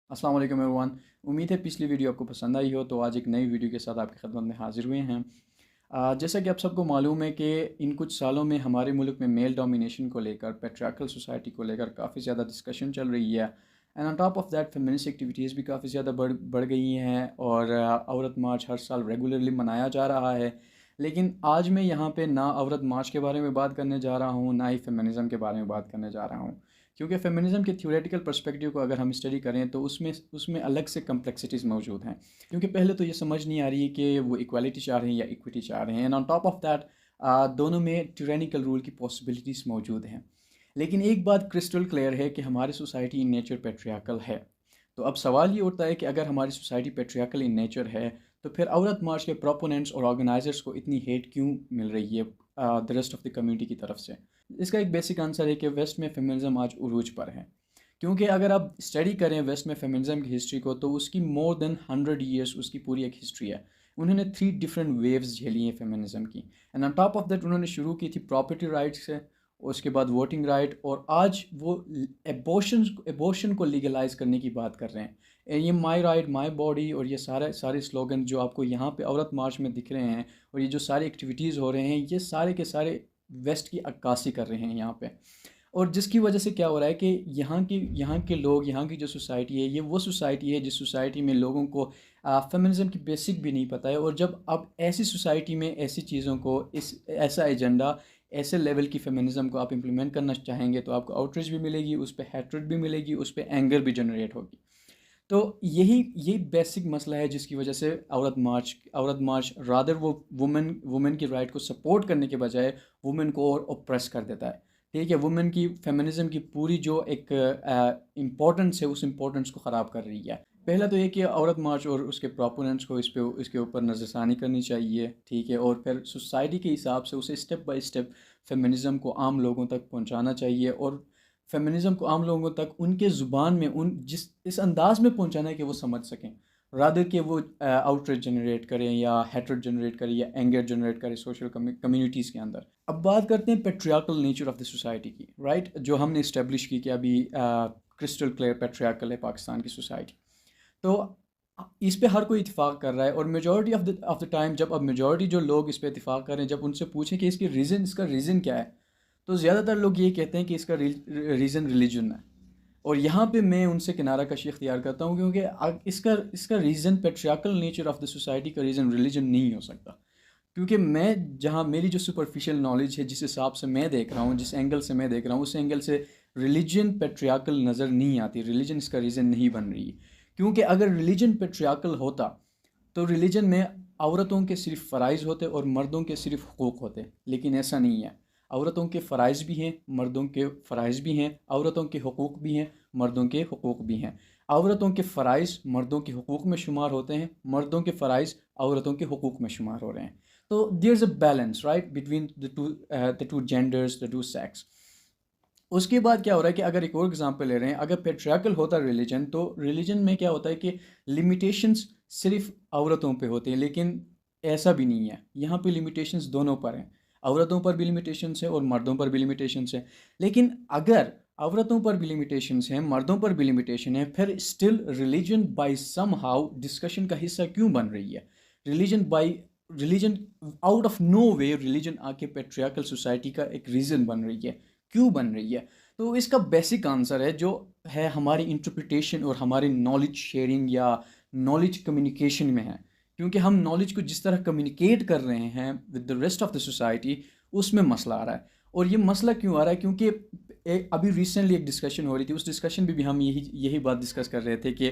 अस्सलाम वालेकुम एवरीवन। उम्मीद है पिछली वीडियो आपको पसंद आई हो, तो आज एक नई वीडियो के साथ आपकी खिदमत में हाजिर हुए हैं। जैसा कि आप सबको मालूम है कि इन कुछ सालों में हमारे मुल्क में मेल डोमिनेशन को लेकर, पैट्रियार्कल सोसाइटी को लेकर काफ़ी ज़्यादा डिस्कशन चल रही है। And on top of that feminist activities भी काफ़ी ज़्यादा बढ़ गई हैं और औरत मार्च हर साल रेगुलरली मनाया जा रहा है। लेकिन आज मैं यहाँ पे ना औरत मार्च के बारे में बात करने जा रहा हूँ, ना ही फेमिनिज़म के बारे में बात करने जा रहा हूँ। क्योंकि फेमिनिज़म के थ्योरेटिकल पर्सपेक्टिव को अगर हम स्टडी करें तो उसमें उसमें अलग से कम्प्लेक्सिटीज़ मौजूद हैं। क्योंकि पहले तो ये समझ नहीं आ रही है कि वो इक्वालिटी चाह रहे हैं या इक्विटी चाह रहे हैं, and on top of that दोनों में टिरानिकल रूल की पॉसिबिलिटीज़ मौजूद हैं। लेकिन एक बात क्रिस्टल क्लियर है कि हमारी सोसाइटी इन नेचर पेट्रियार्कल है। तो अब सवाल ये उठता है कि अगर हमारी सोसाइटी पेट्रियार्कल इन नेचर है, तो फिर औरत मार्च के प्रोपोनेंट्स और ऑर्गेनाइजर्स को इतनी हेट क्यों मिल रही है the rest of the community की तरफ से? इसका एक बेसिक आंसर है कि वेस्ट में फेमिनिज़म आज उरूज पर है। क्योंकि अगर आप स्टडी करें वेस्ट में फेमिनिज़म की हिस्ट्री को, तो उसकी मोर देन 100 ईयर्स उसकी पूरी एक हिस्ट्री है। उन्होंने 3 डिफरेंट वेव्स झेली हैं फेमिनिज़म की। And on top of that उन्होंने शुरू की थी प्रॉपर्टी राइट्स से, उसके बाद वोटिंग राइट, और आज वो एबॉर्शन को लीगलाइज करने की बात कर रहे हैं। ये माई राइट माई बॉडी और ये सारे सारे स्लोगन जो आपको यहाँ पे औरत मार्च में दिख रहे हैं, और ये जो सारी एक्टिविटीज़ हो रहे हैं, ये सारे के सारे वेस्ट की अक्कासी कर रहे हैं यहाँ पे। और जिसकी वजह से क्या हो रहा है कि यहाँ के लोग, यहाँ की जो सोसाइटी है, ये वो सोसाइटी है जिस सोसाइटी में लोगों को फेमिनिज़म की बेसिक भी नहीं पता है। और जब आप ऐसी सोसाइटी में ऐसी चीज़ों को, इस ऐसा एजेंडा, ऐसे लेवल की फेमिनिज़म को आप इम्प्लीमेंट करना चाहेंगे, तो आपको आउटरीच भी मिलेगी, उस पर हैट्रेड भी मिलेगी, उस पर एंगर भी जनरेट होगी। तो यही बेसिक मसला है जिसकी वजह से औरत मार्च रादर वो वुमेन वुमेन की राइट को सपोर्ट करने के बजाय वुमेन को और ओप्रेस कर देता है। ठीक है, वुमेन की फेमिनिज़म की पूरी जो एक इम्पोर्टेंस है, उस इम्पोर्टेंस को ख़राब कर रही है। पहला तो ये कि औरत मार्च और उसके प्रोपोनेंट्स को इसके ऊपर नज़रसानी करनी चाहिए। ठीक है, और फिर सोसाइटी के हिसाब से उसे स्टेप बाय स्टेप फेमिनिज़म को आम लोगों तक पहुंचाना चाहिए, और फेमिनिज़म को आम लोगों तक उनके ज़ुबान में, उन जिस इस अंदाज़ में पहुंचाना है कि वो समझ सकें, रादर कि वो आउटरीच जनरेट करें या हेट्रेड जनरेट करें या एंगर जनरेट करें सोशल कम्युनिटीज़ के अंदर। अब बात करते हैं patriarchal nature of the society की, राइट, जो हमने इस्टेब्लिश की कि अभी क्रिस्टल क्लियर पेट्रियार्कल है पाकिस्तान की सोसाइटी। तो इस पे हर कोई इत्तेफाक कर रहा है, और मेजॉरिटी ऑफ द टाइम जब अब मेजॉरिटी जो लोग इस पे इत्तेफाक कर रहे हैं, जब उनसे पूछें कि इसका रीज़न क्या है, तो ज़्यादातर लोग ये कहते हैं कि इसका रीज़न रिलीजन है। और यहाँ पे मैं उनसे किनारा कशी इख्तियार करता हूँ, क्योंकि इसका इसका reason patriarchal nature of the society का रीज़न रिलीजन नहीं हो सकता। क्योंकि मैं जहाँ मेरी जो सुपरफिशियल नॉलेज है, जिस हिसाब से मैं देख रहा हूँ, जिस एंगल से मैं देख रहा हूँ, उस एंगल से रिलीजन पेट्रियार्कल नज़र नहीं आती, रिलीजन इसका रीज़न नहीं बन रही है। क्योंकि अगर रिलीजन पेट्रियार्कल होता, तो रिलीजन में औरतों के सिर्फ फ़राइज़ होते और मर्दों के सिर्फ हुकूक़ होते, लेकिन ऐसा नहीं है। औरतों के फ़राइज़ भी हैं, मर्दों के फ़राइज़ भी हैं, औरतों के हुकूक़ भी हैं, मर्दों के हुकूक़ भी हैं। औरतों के फ़राइज़ मर्दों के हुकूक़ में शुमार होते हैं, मर्दों के फ़राइज़ औरतों के हुकूक़ में शुमार हो रहे हैं। तो there is a balance, right, between the two genders, the two sex. उसके बाद क्या हो रहा है कि अगर एक और एग्जांपल ले रहे हैं, अगर पेट्रियार्कल होता रिलीजन, तो रिलीजन में क्या होता है कि लिमिटेशंस सिर्फ औरतों पे होते हैं, लेकिन ऐसा भी नहीं है। यहाँ पे लिमिटेशंस दोनों पर हैं, औरतों पर भी लिमिटेशंस है और मर्दों पर भी लिमिटेशंस है। लेकिन अगर औरतों पर भी लिमिटेशंस हैं, मर्दों पर भी लिमिटेशन है, फिर still religion by somehow discussion का हिस्सा क्यों बन रही है? Religion out of no way religion आके पेट्रियार्कल सोसाइटी का एक रीज़न बन रही है। क्यों बन रही है? तो इसका बेसिक आंसर है जो है हमारी इंटरप्रिटेशन और हमारी नॉलेज शेयरिंग या नॉलेज कम्युनिकेशन में है। क्योंकि हम नॉलेज को जिस तरह कम्युनिकेट कर रहे हैं with the rest of the society, उसमें मसला आ रहा है। और ये मसला क्यों आ रहा है? क्योंकि अभी रिसेंटली एक डिस्कशन हो रही थी, उस डिस्कशन में भी हम यही यही बात डिस्कस कर रहे थे कि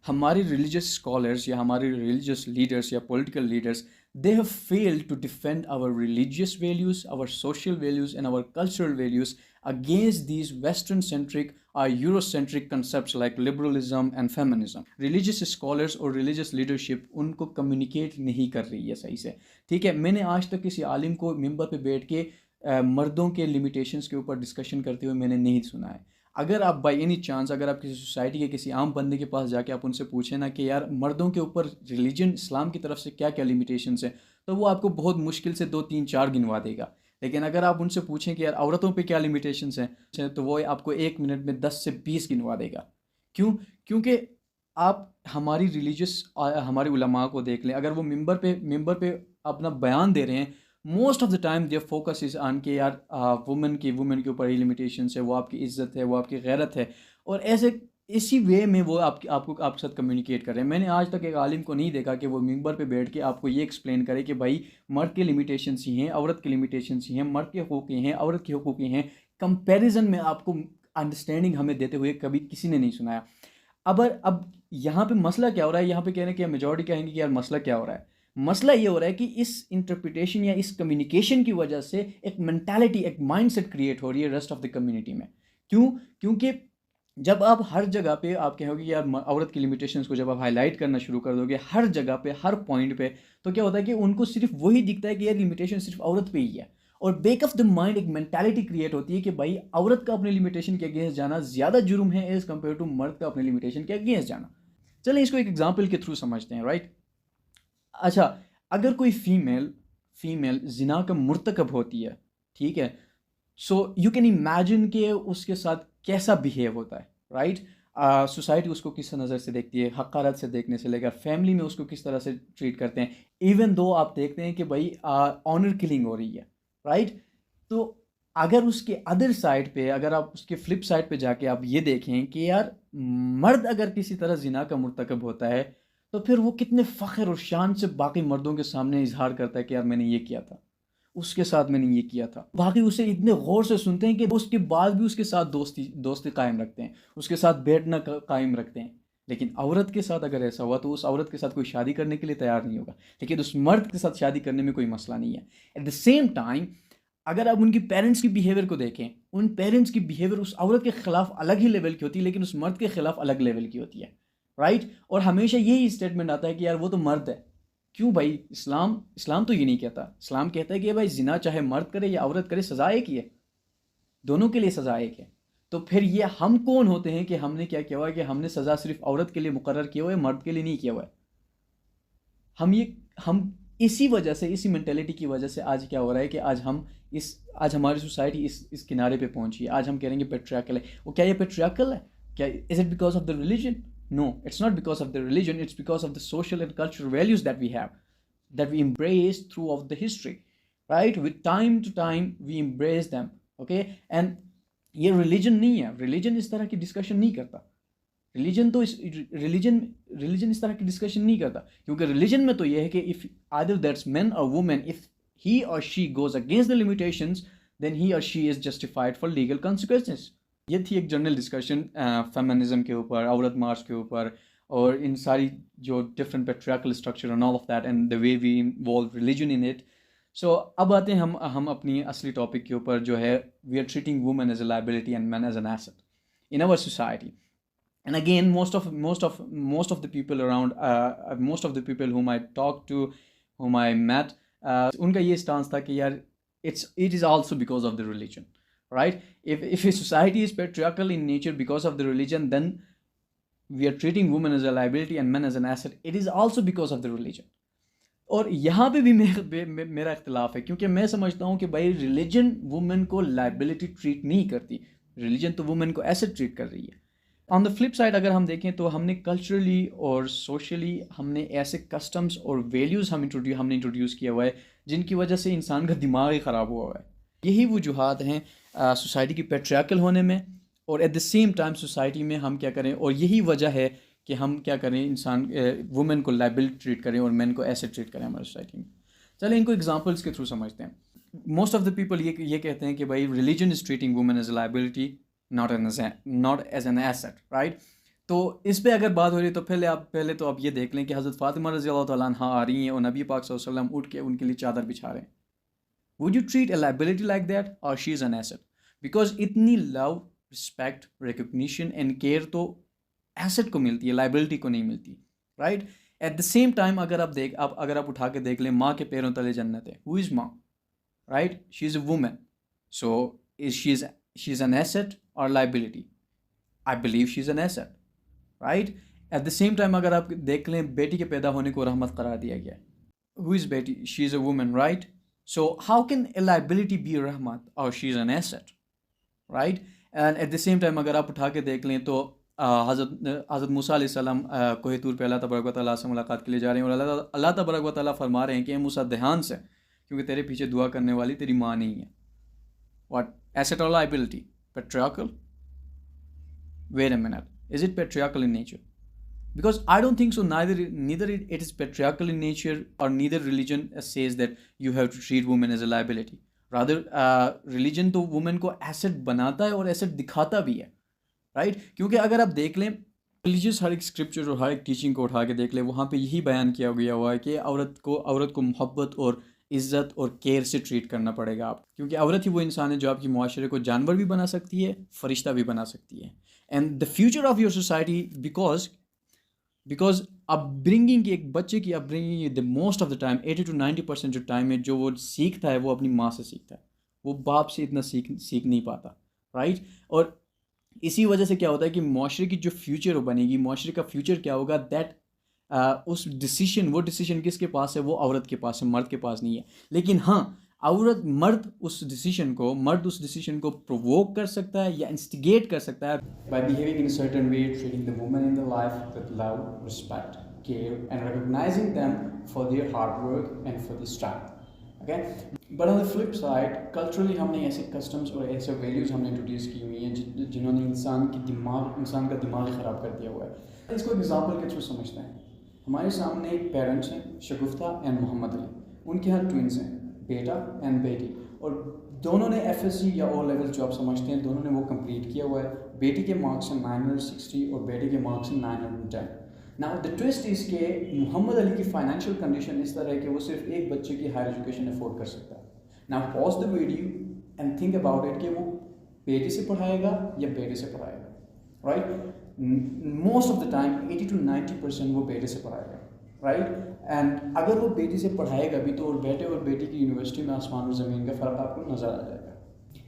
हमारे रिलीजियस स्कॉलर्स या हमारे रिलीजियस लीडर्स या political leaders, they have failed to defend our religious values, our social values, and our cultural values against these Western centric or Eurocentric concepts like liberalism and feminism. Religious scholars और religious leadership उनको communicate नहीं कर रही है सही से। ठीक है, मैंने आज तक किसी आलिम को मिंबर पे बैठ के मर्दों के limitations के ऊपर डिस्कशन करते हुए मैंने नहीं सुना है। अगर आप बाई एनी चांस, अगर आप किसी सोसाइटी के किसी आम बंदे के पास जाके आप उनसे पूछें ना कि यार मर्दों के ऊपर रिलीजन इस्लाम की तरफ से क्या क्या लिमिटेशंस है, तो वो आपको बहुत मुश्किल से 2 3 4 गिनवा देगा। लेकिन अगर आप उनसे पूछें कि यार औरतों पे क्या लिमिटेशंस हैं, तो वो आपको 1 मिनट में 10 से 20 गिनवा देगा। क्यों? क्योंकि आप हमारी हमारे उलमा को देख लें, अगर वो मिंबर पे अपना बयान दे रहे हैं, most of the time their focus is on के यार वुमेन के ऊपर ये लिमिटेशंस है, वो आपकी इज्जत है, वो आपकी गैरत है, और ऐसे इसी वे में वो आपके साथ कम्युनिकेट कर रहे हैं। मैंने आज तक एक आलिम को नहीं देखा कि वो मिंबर पे बैठ के आपको ये एक्सप्लेन करे कि भाई मर्द के लिमिटेशंस ही हैं, औरत के लिमिटेशंस ही हैं, मर्द के हकूक़ ये हैं, औरत के हकूक़ ये हैं। कंपैरिजन में आपको अंडरस्टैंडिंग हमें देते हुए कभी किसी ने नहीं सुनाया। अब यहाँ पे मसला क्या हो रहा है, यहाँ पे कहने की मेजॉरिटी कहेंगे कि यार मसला क्या हो रहा है। मसला ये हो रहा है कि इस इंटरप्रिटेशन या इस कम्युनिकेशन की वजह से एक मेंटालिटी, एक माइंडसेट क्रिएट हो रही है रेस्ट ऑफ द कम्युनिटी में। क्यों? क्योंकि जब आप हर जगह पे आप कहोगे यार औरत की लिमिटेशंस को जब आप हाईलाइट करना शुरू कर दोगे हर जगह पे, हर पॉइंट पे, तो क्या होता है कि उनको सिर्फ वही दिखता है कि यार लिमिटेशन सिर्फ औरत पे ही है। और बैक ऑफ द माइंड एक मेंटालिटी क्रिएट होती है कि भाई औरत का अपने लिमिटेशन के अगेंस्ट जाना ज़्यादा जुर्म है एज़ कम्पेयर टू मर्द का अपने लिमिटेशन के अगेंस्ट जाना। चलें इसको एक एग्जाम्पल के थ्रू समझते हैं, राइट। अच्छा, अगर कोई फीमेल जिना का मुर्तकब होती है, ठीक है, सो यू कैन इमेजिन कि उसके साथ कैसा बिहेव होता है, राइट। सोसाइटी उसको किस नज़र से देखती है, हक़ारत से देखने से लेकर फैमिली में उसको किस तरह से ट्रीट करते हैं। इवन दो आप देखते हैं कि भाई ऑनर किलिंग हो रही है, राइट। तो अगर उसके अदर साइड पे, अगर आप उसके फ्लिप साइड पे जाके आप ये देखें कि यार मर्द अगर किसी तरह जिना का मुर्तकब होता है, तो फिर वो कितने फ़ख्र और शान से बाकी मर्दों के सामने इजहार करता है कि यार मैंने ये किया था, उसके साथ मैंने ये किया था। बाकी उसे इतने गौर से सुनते हैं कि उसके बाद भी उसके साथ दोस्ती कायम रखते हैं, उसके साथ बैठना कायम रखते हैं। लेकिन औरत के साथ अगर ऐसा हुआ तो उस औरत के साथ कोई शादी करने के लिए तैयार नहीं होगा, लेकिन उस मर्द के साथ शादी करने में कोई मसला नहीं है। एट द सेम टाइम अगर आप उनकी पेरेंट्स की बिहेवियर को देखें, उन पेरेंट्स की बिहेवियर उस औरत के खिलाफ अलग ही लेवल की होती है, लेकिन उस मर्द के खिलाफ अलग लेवल की होती है, राइट। और हमेशा यही स्टेटमेंट आता है कि यार वो तो मर्द है। क्यों भाई? इस्लाम तो ये नहीं कहता। इस्लाम कहता है कि भाई जिना चाहे मर्द करे या औरत करे, सज़ा एक ही है, दोनों के लिए सज़ा एक है। तो फिर ये हम कौन होते हैं कि हमने क्या किया हुआ है कि हमने सज़ा सिर्फ औरत के लिए मुकर्रर किया हुआ है, मर्द के लिए नहीं किया हुआ है। हम इसी वजह से, इसी मेंटेलिटी की वजह से आज क्या हो रहा है कि आज हमारी सोसाइटी इस किनारे पे पहुंची है। आज हम कह रहे हैं पेट्रियार्कल है। वो क्या ये पेट्रियार्कल है? क्या is it because of the religion? No, it's not because of the religion, it's because of the social and cultural values that we have, that we embrace throughout the history, right? With time to time, we embrace them, okay? And ये religion नहीं है, religion इस तरह की discussion नहीं करता। religion इस तरह की discussion नहीं करता, क्योंकि religion में तो ये है कि if either that's man or woman, if he or she goes against the limitations, then he or she is justified for legal consequences. ये थी एक जनरल डिस्कशन फेमिनिज्म के ऊपर, औरत मार्च के ऊपर, और इन सारी जो different patriarchal structure and all of that and the way we involve religion in it. So अब आते हैं हम अपनी असली टॉपिक के ऊपर, जो है we are treating women as a liability and man as an asset in our society. And again most of the people around, most of the people whom I talked to, whom I met, उनका ये stance था कि यार it is also because of the religion, right? If a society is patriarchal in nature because of the religion, then we are treating women as a liability and men as an asset. It is also because of the religion. और यहाँ पे भी मेरा इख्तिलाफ है, क्योंकि मैं समझता हूँ कि भाई रिलीजन वुमेन को लाइबिलिटी ट्रीट नहीं करती, रिलीजन तो वुमेन को एसेट ट्रीट कर रही है। ऑन द फ्लिप साइड अगर हम देखें तो हमने कल्चरली और सोशली हमने ऐसे कस्टम्स और वैल्यूज़ हमने इंट्रोड्यूस किया हुआ है जिनकी वजह से इंसान का दिमाग ही ख़राब हुआ हुआ है। यही वजूहात हैं सोसाइटी की पेट्रियार्कल होने में, और at the same time society में हम क्या करें, और यही वजह है कि हम क्या करें, इंसान वुमेन को लाइबिलिटी ट्रीट करें और मैन को एसेट ट्रीट करें हमारी सोसाइटी में। चलें इनको एग्जांपल्स के थ्रू समझते हैं। मोस्ट ऑफ द पीपल ये कहते हैं कि भाई religion is treating women as a liability, not as an asset, right. तो इस पे अगर बात हो रही है तो पहले तो आप ये देख लें कि हज़रत फ़ातिमा रज़ियल्लाहु तआला अन्हा आ रही हैं और नबी पाक सल्लल्लाहु अलैहि वसल्लम उठ के उनके लिए चादर बिछा रहे हैं। Would you treat a liability like that, or she is an asset? Because इतनी love, respect, recognition and care तो asset को मिलती है, liability को नहीं मिलती, right? At the same time अगर आप उठा के देख लें, माँ के पैरों तले जन्नत है। Who is माँ? Right? She is a woman. So she is an asset or liability? I believe she is an asset, right? At the same time अगर आप देख लें, बेटी के पैदा होने को रहमत करार दिया गया है। Who is बेटी? She is a woman, right? So how can a liability be a rahmat, or she is an asset, right? And at the same time अगर आप उठा के देख लें तो हज़रत मूसा अलैहिस्सलाम कोहे तूर पे अल्लाह तबारक व तआला से मुलाकात के लिए जा रहे हैं और अल्लाह तबारक व तआला फरमा रहे हैं कि ए मूसा ध्यान से, क्योंकि तेरे पीछे दुआ करने वाली तेरी माँ नहीं है। व्हाट एसेट और liability patriarchal? Wait a minute, is it patriarchal in nature? Because I don't think so. Neither it is patriarchal in nature, or neither religion says that you have to treat women as a liability. Rather, religion तो women को asset बनाता है और asset दिखाता भी है, right? क्योंकि अगर आप देख लें रिलीजियस हर एक स्क्रिप्चर और हर एक टीचिंग को उठा के देख लें, वहाँ पे यही बयान किया गया हुआ है कि औरत को मोहब्बत और इज़्ज़त और केयर से ट्रीट करना पड़ेगा आप, क्योंकि औरत ही वो इंसान है जो आपकी मुआशरे को जानवर भी बना सकती है, फरिश्ता भी बना सकती है। And the future of your society, because upbringing की, एक बच्चे की upbringing the most of the time 80 to 90% जो टाइम है जो वो सीखता है वो अपनी माँ से सीखता है, वो बाप से इतना सीख नहीं पाता, राइट? और इसी वजह से क्या होता है कि मुआशरे की जो फ्यूचर बनेगी, मुआशरे का फ्यूचर क्या होगा, दैट वो डिसीजन किसके पास है? वो औरत के पास है, मर्द के पास नहीं है। लेकिन हाँ, मर्द उस डिसीजन को प्रोवोक कर सकता है या इंस्टिगेट कर सकता है by behaving in a certain way, treating the women in the life with love, respect, care and recognising them for their hard work and for the strength. Okay, but on the flip side culturally हमने ऐसे customs और ऐसे values हमने introduce की हुई हैं जिन्होंने इंसान का दिमाग ख़राब कर दिया हुआ है। इसको एग्जाम्पल के थ्रू समझते हैं। हमारे सामने एक पेरेंट्स हैं, शगुफ्ता एंड मोहम्मद अली, उनके यहाँ ट्विंस हैं, बेटा एंड बेटी, और दोनों ने FSC या O लेवल जो आप समझते हैं, दोनों ने वो कंप्लीट किया हुआ है। बेटी के मार्क्स हैं 960 और बेटे के मार्क्स हैं 910। नाउ द ट्विस्ट इज़ के मोहम्मद अली की फाइनेंशियल कंडीशन इस तरह है कि वो सिर्फ एक बच्चे की हायर एजुकेशन अफोर्ड कर सकता है। Now pause the video and think about it कि वो बेटी से पढ़ाएगा या बेटे से पढ़ाएगा, right? Most of the time 80 to 90% वो बेटे से पढ़ाएगा, राइट? एंड अगर वो बेटी से पढ़ाएगा भी तो बेटे और बेटी की यूनिवर्सिटी में आसमान और ज़मीन का फ़र्क आपको नज़र आ जाएगा।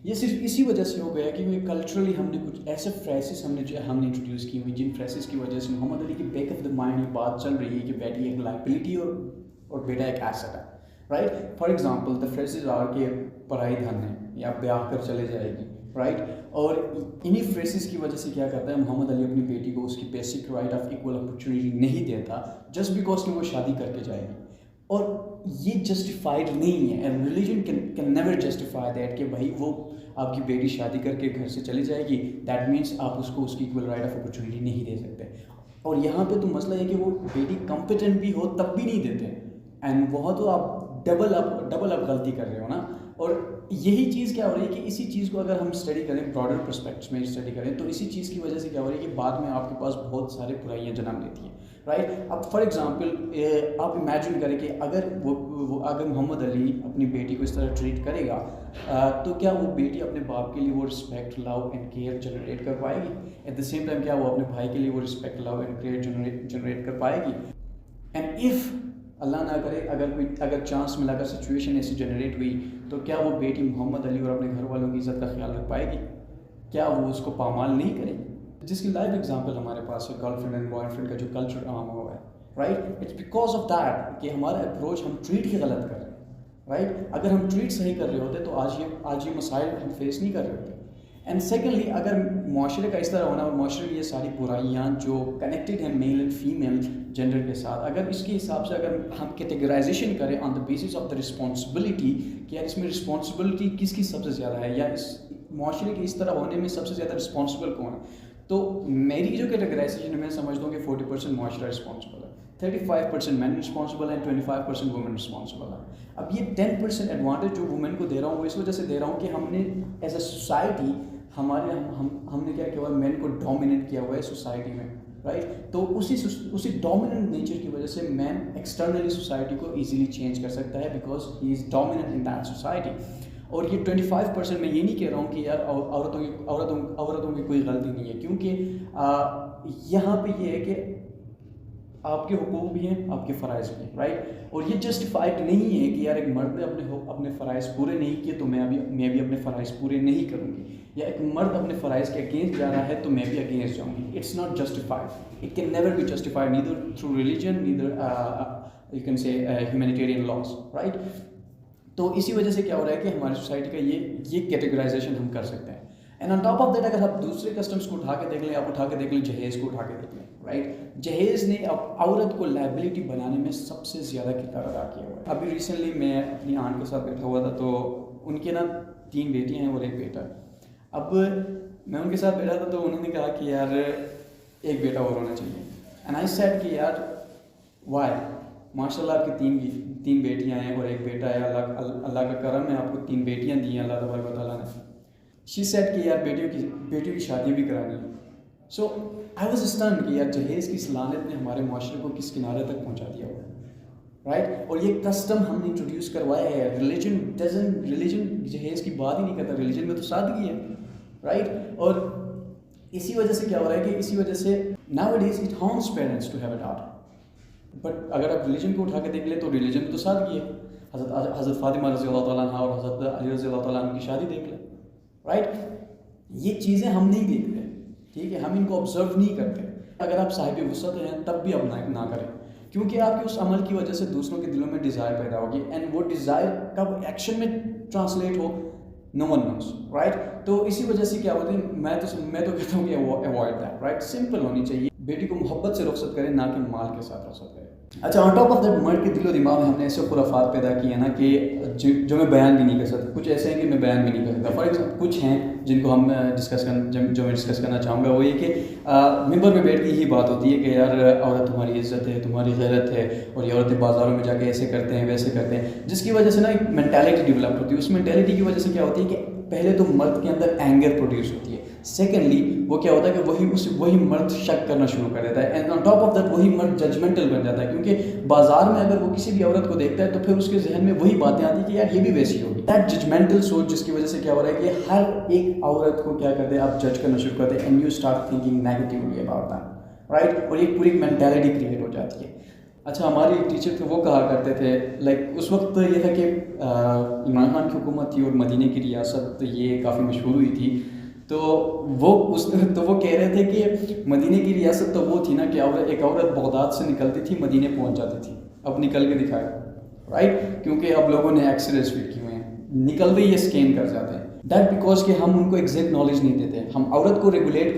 ये सिर्फ इसी वजह से हो गया कि कल्चरली हमने कुछ ऐसे फ्रेसेस हमने इंट्रोड्यूस की हुई, जिन फ्रेसेस की वजह से मोहम्मद अली की बैक ऑफ द माइंड ये बात चल रही है कि बेटी एक लाइबिलिटी और बेटा एक एसेट है, right? For example the phrases are के पढ़ाई धन है या ब्याह कर चले जाएगी, राइट? और इन्हीं फ्रेसेस की वजह से क्या करता है मोहम्मद अली अपनी बेटी को उसकी basic right of equal opportunity नहीं देता, जस्ट बिकॉज कि वो शादी करके जाएगी। और ये जस्टिफाइड नहीं है, and religion can never justify that कि भाई वो आपकी बेटी शादी करके घर से चली जाएगी, दैट मीन्स आप उसको उसकी इक्वल राइट ऑफ अपॉर्चुनिटी नहीं दे सकते। और यहाँ पे तो मसला है कि वो बेटी कॉम्पिटेंट भी हो तब भी नहीं देते, एंड वहाँ तो आप डबल अप गलती कर रहे हो ना। और यही चीज़ क्या हो रही है कि इसी चीज़ को अगर हम स्टडी करें, ब्रॉडर पर्सपेक्ट्स में स्टडी करें, तो इसी चीज़ की वजह से क्या हो रही है कि बाद में आपके पास बहुत सारे बुराइयाँ जन्म लेती हैं, राइट? अब फॉर एग्जांपल आप इमेजिन करें कि अगर अगर मोहम्मद अली अपनी बेटी को इस तरह ट्रीट करेगा, तो क्या वो बेटी अपने बाप के लिए वो respect, love and care generate कर पाएगी? एट द सेम टाइम क्या वो अपने भाई के लिए वो respect, love and care generate कर पाएगी? एंड इफ़ अल्लाह ना करे अगर चांस मिला, अगर सिचुएशन ऐसी जनरेट हुई, तो क्या वो बेटी मोहम्मद अली और अपने घर वालों की इज़्ज़त का ख्याल रख पाएगी? क्या वो उसको पामाल नहीं करेगी? जिसकी लाइव एग्जांपल हमारे पास है गर्लफ्रेंड एंड बॉयफ्रेंड का जो कल्चर आम हुआ है, right? It's because of that कि हमारा अप्रोच, हम ट्रीट ही गलत कर रहे हैं, राइट? अगर हम ट्रीट सही कर रहे होते तो आज ये मसाइल हम फेस नहीं कर रहे होते। एंड सेकेंडली, अगर माशरे का इस तरह होना और माशरे की ये सारी बुराइयाँ जो कनेक्टेड हैं मेल एंड फीमेल जेंडर के साथ, अगर इसके हिसाब से अगर हम कैटेगराइजेशन करें on the basis of the responsibility कि यार इसमें रिस्पॉन्सिबिलिटी किसकी सबसे ज़्यादा है, या इस माशरे के इस तरह होने में सबसे ज़्यादा रिस्पॉन्सिबल कौन है, तो मेरी जो कैटेगराइजेशन है मैं समझता हूँ कि 40% माशरा रिस्पॉन्सिबल है, 35% मैन रिस्पॉन्सिबल है, 25% वुमेन रिस्पॉन्सिबल है। अब ये 10% एडवांटेज जो वुमेन को दे रहा हूँ वो इस वजह से दे रहा हूँ कि हमने एज अ सोसाइटी हमने क्या किया हुआ है, मैन को डोमिनेट किया हुआ है सोसाइटी में, राइट? तो उसी डोमिनेंट नेचर की वजह से मैन एक्सटर्नली सोसाइटी को इजीली चेंज कर सकता है, because he is dominant in that society. और ये 25% मैं ये नहीं कह रहा हूँ कि यार औरतों की कोई गलती नहीं है, क्योंकि यहाँ पे ये है कि आपके हुकूक भी हैं, आपके फ़राइज़ भी हैं, राइट? और ये जस्टिफाइड नहीं है कि यार एक मर्द ने अपने फ़राइज़ पूरे नहीं किए तो मैं भी अपने फ़राइज़ पूरे नहीं करूँगी, या एक मर्द अपने फ़राइज़ के अगेंस्ट जा रहा है तो मैं भी अगेंस्ट जाऊँगी। It's not justified, it can never be justified neither through religion, neither you can say humanitarian laws, right? तो इसी वजह से क्या हो रहा है कि हमारी सोसाइटी का ये कैटेगराइजेशन हम कर सकते हैं। And on top of that अगर आप दूसरे कस्टम्स को उठा के देख लें, आप उठा के देख लें जहेज़ को उठा के देख लें, राइट। जहेज़ ने अब औरत को लाइबिलिटी बनाने में सबसे ज़्यादा किरदार अदा किया हुआ है। अभी रिसेंटली मैं अपनी आंट के साथ बैठा हुआ था, तो उनके ना 3 बेटियाँ हैं और 1 बेटा। अब मैं उनके साथ बैठा था तो उन्होंने कहा कि यार 1 बेटा और होना चाहिए। एंड आई सेड कि यार वाई, माशाल्लाह आपकी 3 बेटियां हैं और 1 बेटा है, अल्लाह का करम है, आपको 3 बेटियां दी हैं अल्लाह तबारक व तआला ने। शी सेड कि यार बेटियों की शादी भी करानी है। सो आई वाज स्टन्ड कि यार जहेज़ की सलानत ने हमारे माशरे को किस किनारे तक पहुंचा दिया हुआ है, राइट। और ये कस्टम हमने इंट्रोड्यूस करवाया है। रिलीजन जहेज़ की बात ही नहीं करता, रिलीजन में तो सादगी है, राइट। और इसी वजह से क्या हो रहा है कि इसी वजह से nowadays it harms parents to have a daughter. But अगर आप रिलीजन को उठा के देख ले तो रिलीजन में तो सादगी है। हज़रत फ़ातिमा रज़ी अल्लाह तआला अन्हा और हज़रत अली रज़ी अल्लाह तआला अन्हु की शादी देख ले, राइट। ये चीज़ें हम नहीं देखते, ठीक है, हम इनको ऑब्जर्व नहीं करते। अगर आप साहिब वुसअत हैं तब भी आप ना करें, क्योंकि आपके उस अमल की वजह से दूसरों के दिलों में डिज़ायर पैदा होगी, एंड वो डिज़ायर कब एक्शन में ट्रांसलेट हो नो वन नोस, राइट। तो इसी वजह से क्या होता है, मैं तो कहता हूँ कि अवॉइड दैट, राइट। सिंपल होनी चाहिए, बेटी को मोहब्बत से रुखसत करें, ना कि माल के साथ रुखसत करें। अच्छा, ऑन टॉप ऑफ दैट मर्द के दिलो दिमाग में हमने ऐसे खुराफात पैदा किए हैं ना कि जो मैं बयान भी नहीं कर सकता। कुछ ऐसे हैं कि मैं बयान भी नहीं कर सकता। फॉर एग्जाम्पल कुछ हैं जिनको हम जो मैं डिस्कस करना चाहूँगा वो ये कि मिंबर में बैठ के यही बात होती है कि यार औरत तुम्हारी इज़्ज़त है, तुम्हारी गैरत है, और ये औरतें बाज़ारों में जाके ऐसे करते हैं वैसे करते हैं, जिसकी वजह से ना एक मैंटेलिटी डेवलप होती है। उस मैंटेलिटी की वजह से क्या होती है कि पहले तो मर्द के अंदर एंगर प्रोड्यूस होती है, सेकेंडली वो क्या होता है कि वही मर्द शक करना शुरू कर देता है, and on top of that वही मर्द जजमेंटल बन जाता है, क्योंकि बाजार में अगर वो किसी भी औरत को देखता है तो फिर उसके जहन में वही बातें आती है कि यार ये भी वैसी होगी। दैट जजमेंटल सोच, जिसकी वजह से क्या हो रहा है कि हर एक औरत को क्या करते हैं आप जज करना शुरू करते हैं, and you start thinking negatively about that, right. और ये पूरी मेंटालिटी क्रिएट हो जाती है। अच्छा, हमारे एक टीचर थे, वो कहा करते थे, लाइक उस वक्त ये था कि इमरान खान की हुकूमत थी और मदीने की रियासत ये काफ़ी मशहूर हुई थी, तो वो कह रहे थे कि मदीने की रियासत तो वो थी ना कि एक औरत बगदाद से निकलती थी, मदीने पहुंच जाती थी। अब निकल के दिखाया, राइट, क्योंकि अब लोगों ने एक्सरेज फिट किए हुए हैं, निकल रही है स्कैन कर जाते हैं। दैट बिकॉज कि हम उनको एग्जैक्ट नॉलेज नहीं देते। हम औरत को रेगुलेट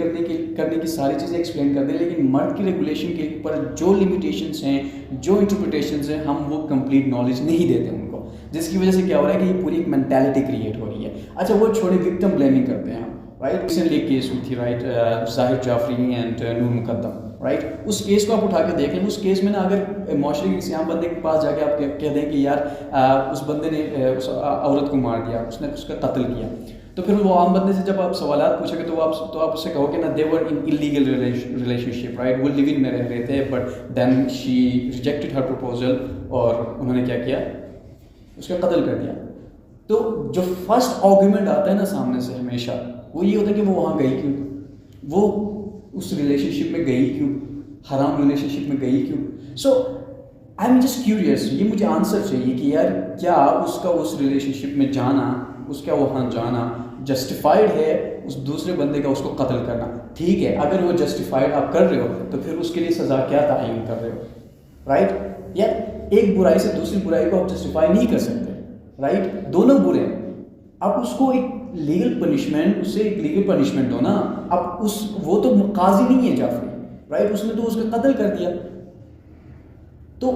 करने की सारी चीज़ें एक्सप्लेन करते हैं, लेकिन मर्द की रेगुलेशन के ऊपर जो लिमिटेशंस हैं, जो इंटरप्रिटेशंस हैं, हम वो कंप्लीट नॉलेज नहीं देते उनको, जिसकी वजह से क्या हो रहा है कि ये पूरी एक मेंटालिटी क्रिएट हो रही है। अच्छा, वो छोड़े, विक्टिम ब्लेमिंग करते हैं हम, राइट। रिसेंटली एक केस हुई थी, right, Zahir Jaffer and Noor Mukadam, right. उस केस को आप उठा के देख लें। उस केस में ना अगर माशरे के किसी आम बंदे के पास जाके आप कह दें कि यार उस बंदे ने उस औरत को मार दिया, उसने उसका कत्ल किया, तो फिर वो आम बंदे से जब आप सवालात पूछोगे तो आप उससे कहोगे ना, they were in illegal relationship, right. वो लिविंग में रह रहे थे, but then she rejected her proposal, और उन्होंने क्या किया, उसका कत्ल कर दिया। तो जो फर्स्ट आर्गुमेंट आता है ना सामने से हमेशा, वो ये होता है कि वो वहाँ गई क्यों, वो उस रिलेशनशिप में गई क्यों, हराम रिलेशनशिप में गई क्यों। सो आई एम जस्ट क्यूरियस, ये मुझे आंसर चाहिए कि यार क्या उसका उस रिलेशनशिप में जाना, उसका वहाँ जाना जस्टिफाइड है, उस दूसरे बंदे का उसको कत्ल करना। ठीक है, अगर वो जस्टिफाइड आप कर रहे हो तो फिर उसके लिए सज़ा क्या तायीन कर रहे हो, राइट। या एक बुराई से दूसरी बुराई को आप जस्टिफाई नहीं कर सकते, राइट। दोनों बुरे हैं, आप उसको एक लीगल पनिशमेंट, उससे एक लीगल पनिशमेंट दो ना। अब वो तो काजी नहीं है जाफरी, राइट, उसने तो उसका कत्ल कर दिया। तो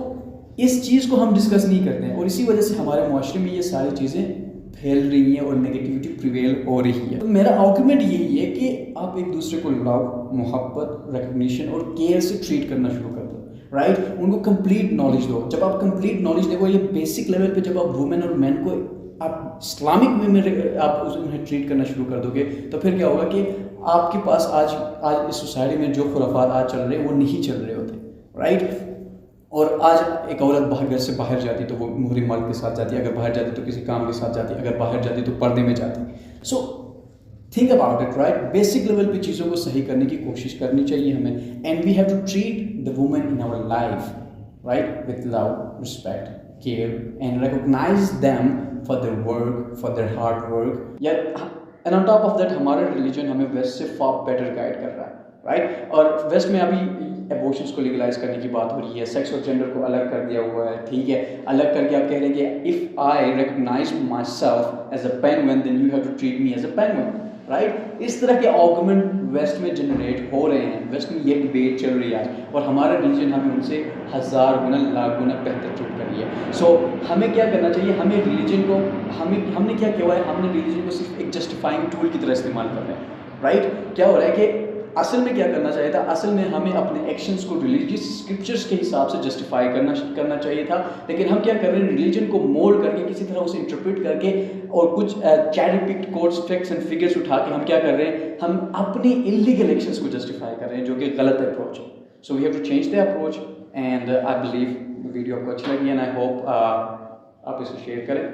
इस चीज़ को हम डिस्कस नहीं करते हैं, और इसी वजह से हमारे माशरे में ये सारी चीज़ें फैल रही हैं और नेगेटिविटी प्रिवेल हो रही है। तो मेरा आर्गुमेंट यही है कि आप एक दूसरे को लव, मोहब्बत, रिकग्निशन और केयर से ट्रीट करना शुरू कर दो, राइट। उनको कंप्लीट नॉलेज दो। जब आप कंप्लीट नॉलेज देखो, ये बेसिक लेवल पे जब आप वुमेन और मैन को आप इस्लामिक वे में आप उन्हें ट्रीट करना शुरू कर दोगे, तो फिर क्या होगा कि आपके पास आज इस सोसाइटी में जो खुराफात आज चल रहे हैं वो नहीं चल रहे होते, राइट। और आज एक औरत घर से बाहर जाती तो वो मुहरी मर्द के साथ जाती, अगर बाहर जाती तो किसी काम के साथ जाती, अगर बाहर जाती तो पर्दे में जाती। So think about it, right. Basic level पे चीज़ों को सही करने की कोशिश करनी चाहिए हमें, and we have to treat the women in our life, right, with love, respect, care, and recognise them for their work, for their hard work. And on top of that हमारा रिलीजन हमें west से far better guide कर रहा है, right. और waste में अभी abortions को लीगलाइज करने की बात हो रही है, सेक्स और जेंडर को अलग कर दिया हुआ है, ठीक है। अलग करके आप कह रहे हैं कि if I recognise myself as a penguin, then you have to treat me as a penguin, right. इस तरह के आर्गुमेंट वेस्ट में जनरेट हो रहे हैं, वेस्ट में ये डिबेट चल रही है आज, और हमारा रिलीजन हमें उनसे 1000 गुना लाख गुना बेहतर ट्रीट कर रही है। सो हमें क्या करना चाहिए, हमें रिलीजन को हमने क्या किया हुआ है, हमने रिलीजन को सिर्फ एक जस्टिफाइंग टूल की तरह इस्तेमाल कर रहे हैं, राइट। क्या हो रहा है कि असल में क्या करना चाहिए था, असल में हमें अपने एक्शंस को रिलीजियस स्क्रिप्चर्स के हिसाब से जस्टिफाई करना चाहिए था, लेकिन हम क्या कर रहे हैं, रिलीजन को मोल्ड करके किसी तरह उसे इंटरप्रेट करके और कुछ cherry picked quotes, facts and figures उठा के हम क्या कर रहे हैं, हम अपनी इलीगल एक्शंस को जस्टिफाई कर रहे हैं, जो कि गलत अप्रोच है। So we have to change the approach, and I believe video आपको अच्छी लगी, एंड आई होप आप इसे शेयर करें।